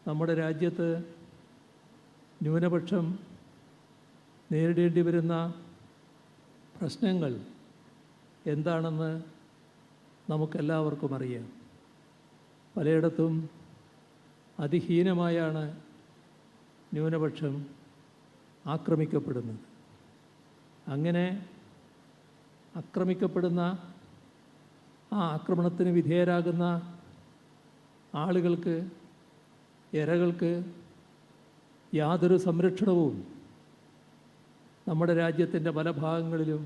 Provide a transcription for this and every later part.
നമ്മുടെ രാജ്യത്ത് ന്യൂനപക്ഷം നേരിടേണ്ടി വരുന്ന പ്രശ്നങ്ങൾ എന്താണെന്ന് നമുക്കെല്ലാവർക്കും അറിയാം. പലയിടത്തും അതിഹീനമായാണ് ന്യൂനപക്ഷം ആക്രമിക്കപ്പെടുന്നത്. അങ്ങനെ ആക്രമിക്കപ്പെടുന്ന ആ ആക്രമണത്തിന് വിധേയരാകുന്ന ആളുകൾക്ക്, ഇരകൾക്ക് യാതൊരു സംരക്ഷണവും നമ്മുടെ രാജ്യത്തിൻ്റെ പല ഭാഗങ്ങളിലും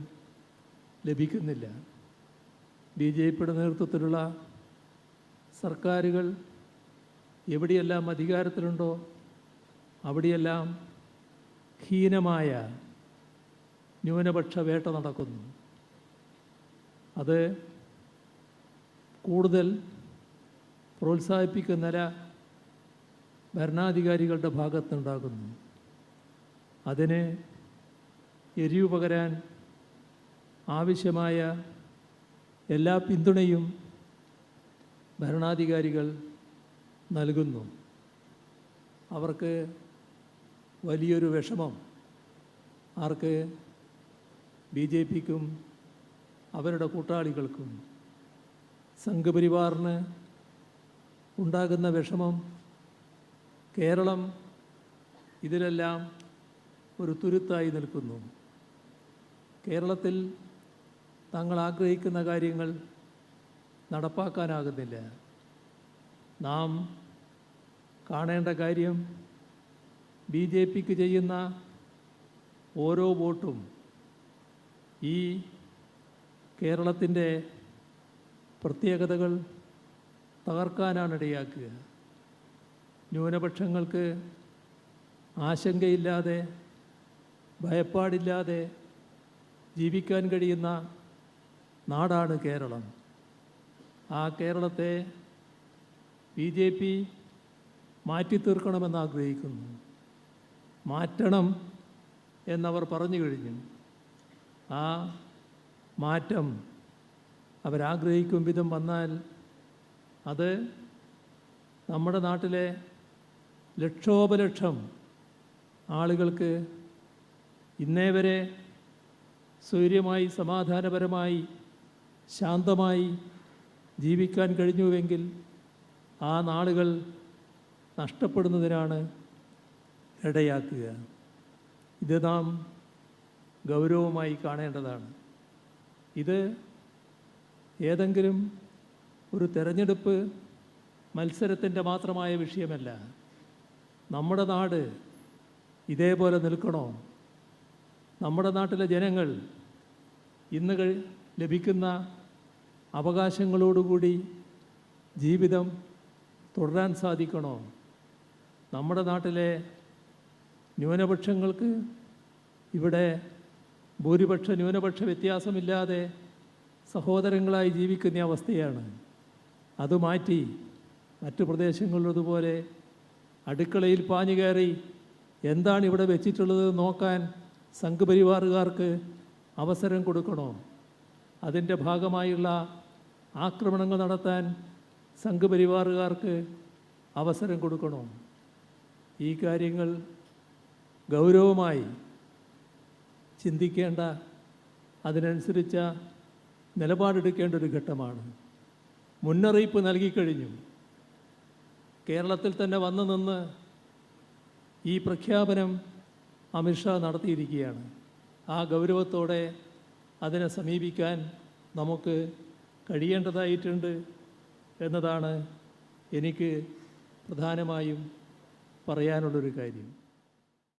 ലഭിക്കുന്നില്ല. BJPയുടെ നേതൃത്വത്തിലുള്ള സർക്കാരുകൾ എവിടെയെല്ലാം അധികാരത്തിലുണ്ടോ അവിടെയെല്ലാം ഹീനമായ ന്യൂനപക്ഷ വേട്ട നടക്കുന്നു. അത് കൂടുതൽ പ്രോത്സാഹിപ്പിക്കുന്ന നില ഭരണാധികാരികളുടെ ഭാഗത്തുണ്ടാകുന്നു. അതിന് എരിവ് പകരാൻ ആവശ്യമായ എല്ലാ പിന്തുണയും ഭരണാധികാരികൾ നൽകുന്നു. അവർക്ക് വലിയൊരു വിഷമം ആർക്ക്? BJPക്കും അവരുടെ കൂട്ടാളികൾക്കും. സംഘപരിവാറിന് ഉണ്ടാകുന്ന വിഷമം കേരളം ഇതിലെല്ലാം ഒരു തുരുത്തായി നിൽക്കുന്നു. കേരളത്തിൽ തങ്ങൾ ആഗ്രഹിക്കുന്ന കാര്യങ്ങൾ നടപ്പാക്കാനാകുന്നില്ല. നാം കാണേണ്ട കാര്യം BJPക്ക് ചെയ്യുന്ന ഓരോ വോട്ടും ഈ കേരളത്തിൻ്റെ പ്രത്യേകതകൾ തകർക്കാനാണ് ഇടയാക്കുക. ന്യൂനപക്ഷങ്ങൾക്ക് ആശങ്കയില്ലാതെ, ഭയപ്പാടില്ലാതെ ജീവിക്കാൻ കഴിയുന്ന നാടാണ് കേരളം. ആ കേരളത്തെ BJP മാറ്റിത്തീർക്കണമെന്ന് ആഗ്രഹിക്കുന്നു. മാറ്റണം എന്നവർ പറഞ്ഞു കഴിഞ്ഞു. ആ മാറ്റം അവരാഗ്രഹിക്കും വിധം വന്നാൽ അത് നമ്മുടെ നാട്ടിലെ ലക്ഷോപലക്ഷം ആളുകൾക്ക് ഇന്നേ വരെ സ്വൈര്യമായി, സമാധാനപരമായി, ശാന്തമായി ജീവിക്കാൻ കഴിഞ്ഞുവെങ്കിൽ ആ നാളുകൾ നഷ്ടപ്പെടുന്നതിനാണ് ഇടയാക്കുക. ഇത് നാം ഗൗരവമായി കാണേണ്ടതാണ്. ഇത് ഏതെങ്കിലും ഒരു തെരഞ്ഞെടുപ്പ് മത്സരത്തിൻ്റെ മാത്രമായ വിഷയമല്ല. നമ്മുടെ നാട് ഇതേപോലെ നിൽക്കണോ? നമ്മുടെ നാട്ടിലെ ജനങ്ങൾ ഇന്ന് ലഭിക്കുന്ന അവകാശങ്ങളോടുകൂടി ജീവിതം തുടരാൻ സാധിക്കണോ? നമ്മുടെ നാട്ടിലെ ന്യൂനപക്ഷങ്ങൾക്ക് ഇവിടെ ഭൂരിപക്ഷ ന്യൂനപക്ഷ വ്യത്യാസമില്ലാതെ സഹോദരങ്ങളായി ജീവിക്കുന്ന അവസ്ഥയാണ്. അത് മാറ്റി മറ്റു പ്രദേശങ്ങളിലതുപോലെ അടുക്കളയിൽ പാഞ്ഞു കയറി എന്താണ് ഇവിടെ വെച്ചിട്ടുള്ളത് നോക്കാൻ സംഘപരിവാറുകാർക്ക് അവസരം കൊടുക്കണോ? അതിൻ്റെ ഭാഗമായുള്ള ആക്രമണങ്ങൾ നടത്താൻ സംഘപരിവാറുകാർക്ക് അവസരം കൊടുക്കണോ? ഈ കാര്യങ്ങൾ ഗൗരവമായി ചിന്തിക്കേണ്ട, അതിനനുസരിച്ച നിലപാടെടുക്കേണ്ട ഒരു ഘട്ടമാണ്. മുന്നറിയിപ്പ് നൽകിക്കഴിഞ്ഞു. കേരളത്തിൽ തന്നെ വന്നു നിന്ന് ഈ പ്രഖ്യാപനം അമിത്ഷാ നടത്തിയിരിക്കുകയാണ്. ആ ഗൗരവത്തോടെ അതിനെ സമീപിക്കാൻ നമുക്ക് കഴിയേണ്ടതായിട്ടുണ്ട് എന്നതാണ് എനിക്ക് പ്രധാനമായും പറയാനുള്ളൊരു കാര്യം.